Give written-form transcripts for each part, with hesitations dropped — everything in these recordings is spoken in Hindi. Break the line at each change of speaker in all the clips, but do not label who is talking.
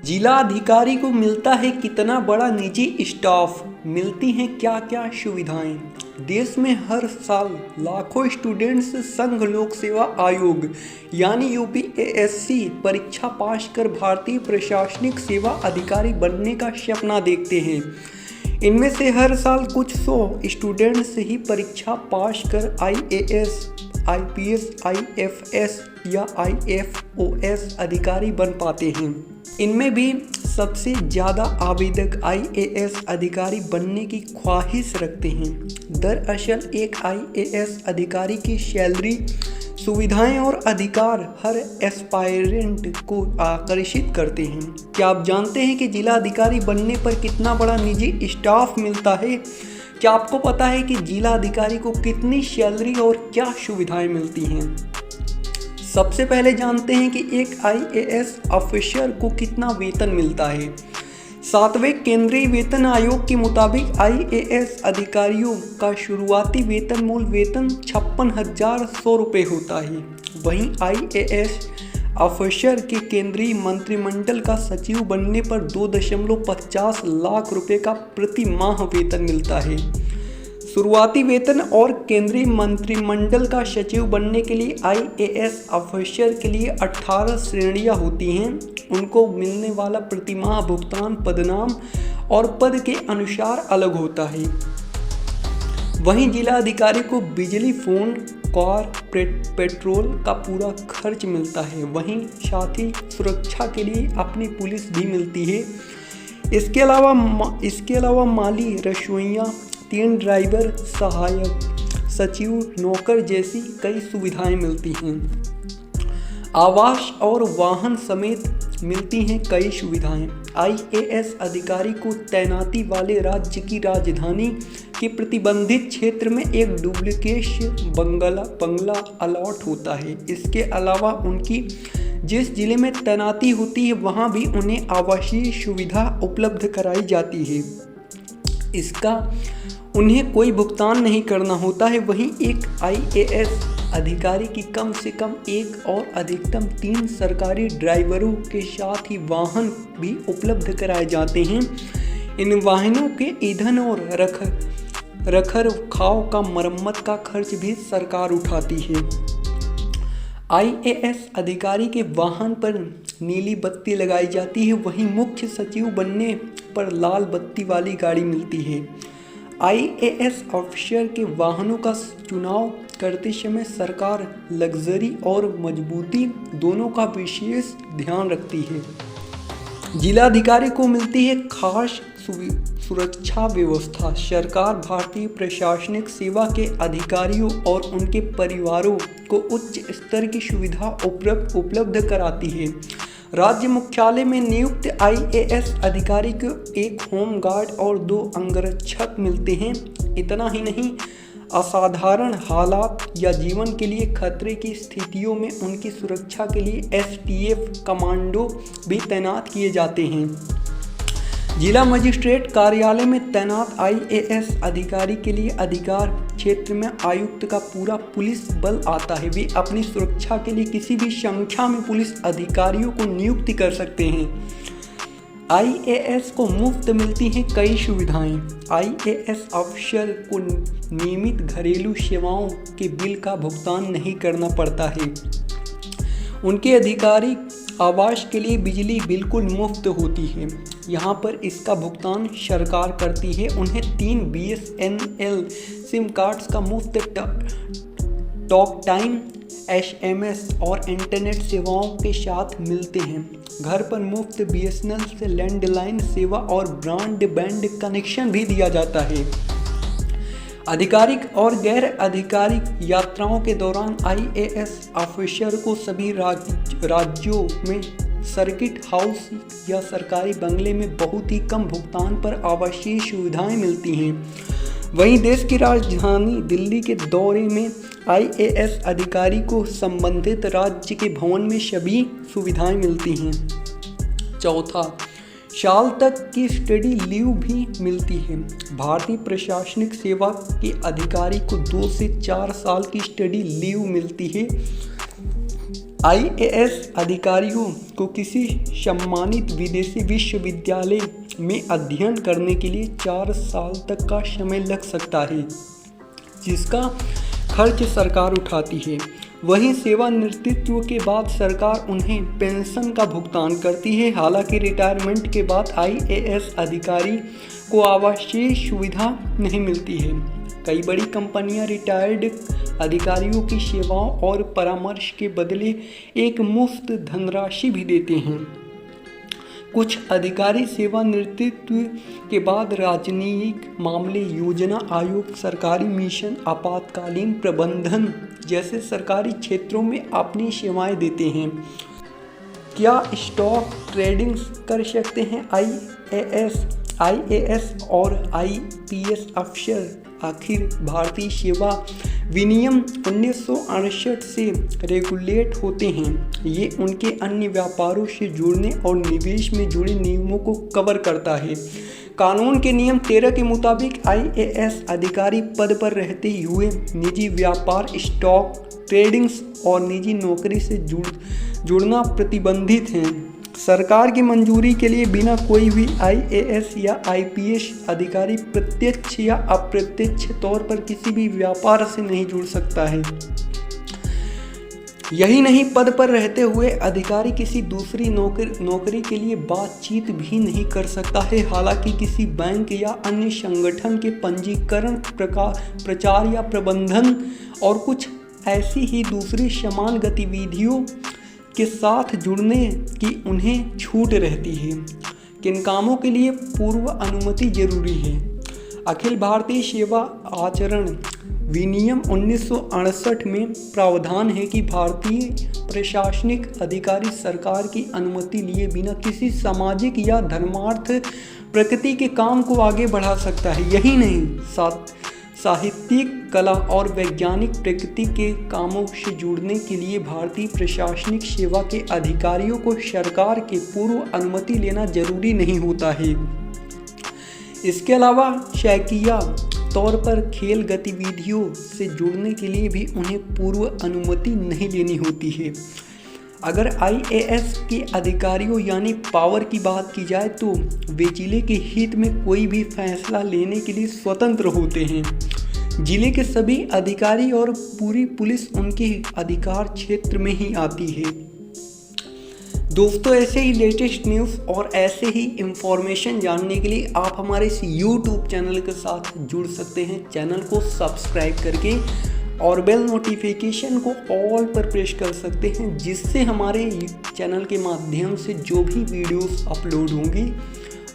जिला अधिकारी को मिलता है कितना बड़ा निजी स्टाफ, मिलती हैं क्या क्या सुविधाएं। देश में हर साल लाखों स्टूडेंट्स संघ लोक सेवा आयोग यानी यूपीएससी परीक्षा पास कर भारतीय प्रशासनिक सेवा अधिकारी बनने का सपना देखते हैं। इनमें से हर साल कुछ 100 स्टूडेंट्स ही परीक्षा पास कर आईएएस, आईपीएस, आईएफएस या आईएफओएस अधिकारी बन पाते हैं। इनमें भी सबसे ज़्यादा आवेदक आईएएस अधिकारी बनने की ख्वाहिश रखते हैं। दरअसल एक आईएएस अधिकारी की सैलरी, सुविधाएं और अधिकार हर एस्पायरेंट को आकर्षित करते हैं। क्या आप जानते हैं कि जिला अधिकारी बनने पर कितना बड़ा निजी स्टाफ मिलता है? क्या आपको पता है कि जिला अधिकारी को कितनी सैलरी और क्या सुविधाएं मिलती हैं? सबसे पहले जानते हैं कि एक आईएएस ऑफिसर को कितना वेतन मिलता है। 7वें केंद्रीय वेतन आयोग के मुताबिक आईएएस अधिकारियों का शुरुआती वेतन मूल वेतन 56,100 रुपये होता है। वहीं आईएएस ऑफिसर के केंद्रीय मंत्रिमंडल का सचिव बनने पर 2.50 लाख रुपये का प्रति माह वेतन मिलता है। शुरुआती वेतन और केंद्रीय मंत्रिमंडल का सचिव बनने के लिए आईएएस ऑफिसर के लिए 18 श्रेणियां होती हैं। उनको मिलने वाला प्रतिमाह भुगतान पदनाम और पद के अनुसार अलग होता है। वहीं जिला अधिकारी को बिजली, फोन, कार, पेट्रोल का पूरा खर्च मिलता है। वहीं साथ ही सुरक्षा के लिए अपनी पुलिस भी मिलती है। इसके अलावा माली, रसोइया, 3 ड्राइवर, सहायक, सचिव, नौकर जैसी कई सुविधाएं मिलती हैं। आवास और वाहन समेत मिलती हैं कई सुविधाएं। आईएएस अधिकारी को तैनाती वाले राज्य की राजधानी के प्रतिबंधित क्षेत्र में एक डुप्लीकेट बंगला अलॉट होता है। इसके अलावा उनकी जिस जिले में तैनाती होती है वहां भी उन्हें आवासीय सुविधा उपलब्ध कराई जाती है। इसका उन्हें कोई भुगतान नहीं करना होता है। वहीं एक आईएएस अधिकारी की कम से कम 1 और अधिकतम 3 सरकारी ड्राइवरों के साथ ही वाहन भी उपलब्ध कराए जाते हैं। इन वाहनों के ईंधन और रखरखाव का मरम्मत का खर्च भी सरकार उठाती है। आईएएस अधिकारी के वाहन पर नीली बत्ती लगाई जाती है। वहीं मुख्य सचिव बनने पर लाल बत्ती वाली गाड़ी मिलती है। आईएएस ऑफिसर के वाहनों का चुनाव करते समय सरकार लग्जरी और मजबूती दोनों का विशेष ध्यान रखती है। जिलाधिकारी को मिलती है खास सुरक्षा व्यवस्था। सरकार भारतीय प्रशासनिक सेवा के अधिकारियों और उनके परिवारों को उच्च स्तर की सुविधा उपलब्ध कराती है। राज्य मुख्यालय में नियुक्त आईएएस अधिकारी को एक होम गार्ड और 2 अंगरक्षक मिलते हैं। इतना ही नहीं, असाधारण हालात या जीवन के लिए खतरे की स्थितियों में उनकी सुरक्षा के लिए एसटीएफ कमांडो भी तैनात किए जाते हैं। जिला मजिस्ट्रेट कार्यालय में तैनात आईएएस अधिकारी के लिए अधिकार क्षेत्र में आयुक्त का पूरा पुलिस बल आता है। वे अपनी सुरक्षा के लिए किसी भी संख्या में पुलिस अधिकारियों को नियुक्त कर सकते हैं। आईएएस को मुफ्त मिलती हैं कई सुविधाएं। आईएएस ऑफिसर को नियमित घरेलू सेवाओं के बिल का भुगतान नहीं करना पड़ता है। उनके आधिकारिक आवास के लिए बिजली बिल्कुल मुफ्त होती है। यहाँ पर इसका भुगतान सरकार करती है। उन्हें 3 बीएसएनएल सिम कार्ड्स का मुफ्त टॉक टाइम, एसएमएस और इंटरनेट सेवाओं के साथ मिलते हैं। घर पर मुफ्त बीएसएनएल से लैंडलाइन सेवा और ब्रॉडबैंड कनेक्शन भी दिया जाता है। आधिकारिक और गैर आधिकारिक यात्राओं के दौरान आईएएस ऑफिसर को सभी राज्यों में सर्किट हाउस या सरकारी बंगले में बहुत ही कम भुगतान पर आवासीय सुविधाएं मिलती हैं। वहीं देश की राजधानी दिल्ली के दौरे में आईएएस अधिकारी को संबंधित राज्य के भवन में सभी सुविधाएं मिलती हैं। चौथा, साल तक की स्टडी लीव भी मिलती है। भारतीय प्रशासनिक सेवा के अधिकारी को 2 से 4 साल की स्टडी लीव मिलती है। IAS अधिकारियों को किसी सम्मानित विदेशी विश्वविद्यालय में अध्ययन करने के लिए 4 साल तक का समय लग सकता है, जिसका खर्च सरकार उठाती है। वहीं सेवानिवृत्ति के बाद सरकार उन्हें पेंशन का भुगतान करती है। हालांकि रिटायरमेंट के बाद IAS अधिकारी को आवासीय सुविधा नहीं मिलती है। कई बड़ी कंपनियां रिटायर्ड अधिकारियों की सेवाओं और परामर्श के बदले एक मुफ्त धनराशि भी देते हैं। कुछ अधिकारी सेवानिवृत्ति के बाद राजनयिक मामले, योजना आयोग, सरकारी मिशन, आपातकालीन प्रबंधन जैसे सरकारी क्षेत्रों में अपनी सेवाएं देते हैं। क्या स्टॉक ट्रेडिंग कर सकते हैं IAS और IPS अफसर? आखिर भारतीय सेवा विनियम 1968 से रेगुलेट होते हैं। ये उनके अन्य व्यापारों से जुड़ने और निवेश में जुड़े नियमों को कवर करता है। कानून के नियम 13 के मुताबिक IAS अधिकारी पद पर रहते हुए निजी व्यापार, स्टॉक ट्रेडिंग्स और निजी नौकरी से जुड़ना प्रतिबंधित हैं। सरकार की मंजूरी के लिए बिना कोई भी IAS या IPS अधिकारी प्रत्यक्ष या अप्रत्यक्ष तौर पर किसी भी व्यापार से नहीं जुड़ सकता है। यही नहीं, पद पर रहते हुए अधिकारी किसी दूसरी नौकरी के लिए बातचीत भी नहीं कर सकता है। हालांकि किसी बैंक या अन्य संगठन के पंजीकरण, प्रचार या प्रबंधन और कुछ ऐसी ही दूसरी समान गतिविधियों के साथ जुड़ने की उन्हें छूट रहती है। किन कामों के लिए पूर्व अनुमति जरूरी है? अखिल भारतीय सेवा आचरण विनियम 1968 में प्रावधान है कि भारतीय प्रशासनिक अधिकारी सरकार की अनुमति लिए बिना किसी सामाजिक या धर्मार्थ प्रकृति के काम को आगे बढ़ा सकता है। यही नहीं, साहित्यिक, कला और वैज्ञानिक प्रकृति के कामों से जुड़ने के लिए भारतीय प्रशासनिक सेवा के अधिकारियों को सरकार के पूर्व अनुमति लेना जरूरी नहीं होता है। इसके अलावा शौकिया तौर पर खेल गतिविधियों से जुड़ने के लिए भी उन्हें पूर्व अनुमति नहीं लेनी होती है। अगर IAS के अधिकारियों यानी पावर की बात की जाए तो वे जिले के हित में कोई भी फैसला लेने के लिए स्वतंत्र होते हैं। जिले के सभी अधिकारी और पूरी पुलिस उनके अधिकार क्षेत्र में ही आती है। दोस्तों, ऐसे ही लेटेस्ट न्यूज़ और ऐसे ही इंफॉर्मेशन जानने के लिए आप हमारे इस YouTube चैनल के साथ जुड़ सकते हैं। चैनल को सब्सक्राइब करके और बेल नोटिफिकेशन को ऑल पर प्रेस कर सकते हैं, जिससे हमारे चैनल के माध्यम से जो भी वीडियोस अपलोड होंगी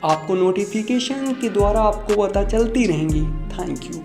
आपको नोटिफिकेशन के द्वारा आपको पता चलती रहेंगी। Thank you.